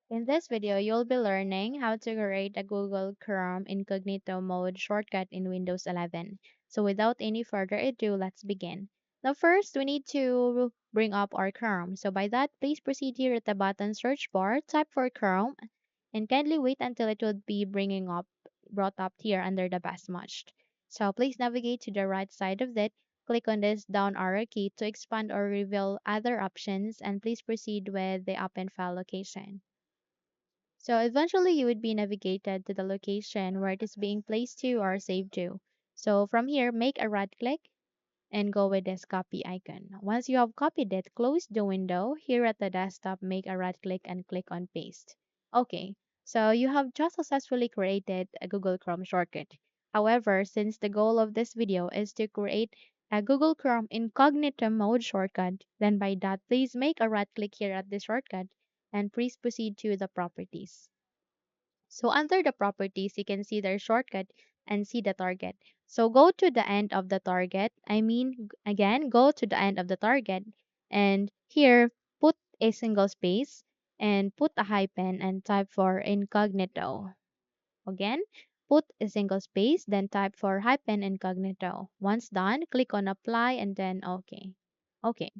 In this video, you'll be learning how to create a Google Chrome Incognito Mode shortcut in Windows 11. So without any further ado, let's begin. Now first, we need to bring up our Chrome. So by that, please proceed here at the button search bar, type for Chrome, and kindly wait until it would be brought up here under the best matched. So please navigate to the right side of it. Click on this down arrow key to expand or reveal other options, and please proceed with the open file location. So eventually you would be navigated to the location where it is being placed to or saved to. So from here, make a right click and go with this copy icon. Once you have copied it, close the window. Here at the desktop, make a right click and click on paste. Okay, so you have just successfully created a Google Chrome shortcut. However, since the goal of this video is to create a Google Chrome Incognito Mode shortcut, then by that, please make a right click here at the shortcut and please proceed to the properties. So under the properties, you can see their shortcut and see the target. So go to the end of the target. Again, go to the end of the target and here put a single space and put a hyphen and type for incognito. Again, put a single space, then type for hyphen incognito. Once done, click on apply and then OK. Okay.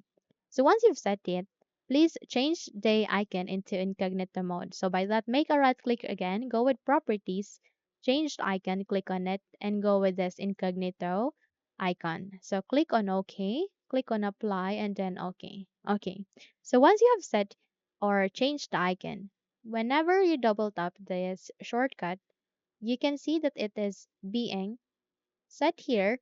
So once you've set it, please change the icon into incognito mode. So by that, make a right click again, go with properties, change the icon, click on it, and go with this incognito icon. So click on OK, click on apply, and then OK. Okay. So once you have set or changed the icon, whenever you double tap this shortcut, you can see that it is being set here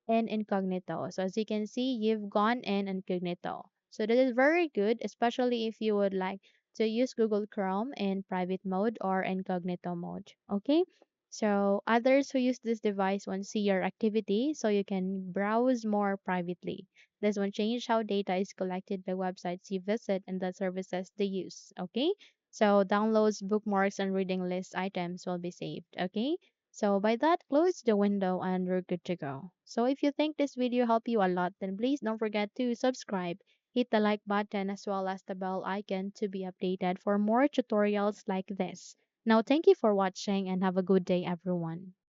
in incognito. So as you can see, you've gone in incognito. So that is very good, especially if you would like to use Google Chrome in private mode or incognito mode. Okay. So others who use this device won't see your activity, so you can browse more privately. This will change how data is collected by websites you visit and the services they use. Okay. So downloads, bookmarks, and reading list items will be saved. Okay. So by that, close the window and we're good to go. So if you think this video helped you a lot, then please don't forget to subscribe, hit the like button as well as the bell icon to be updated for more tutorials like this. Now thank you for watching and have a good day everyone.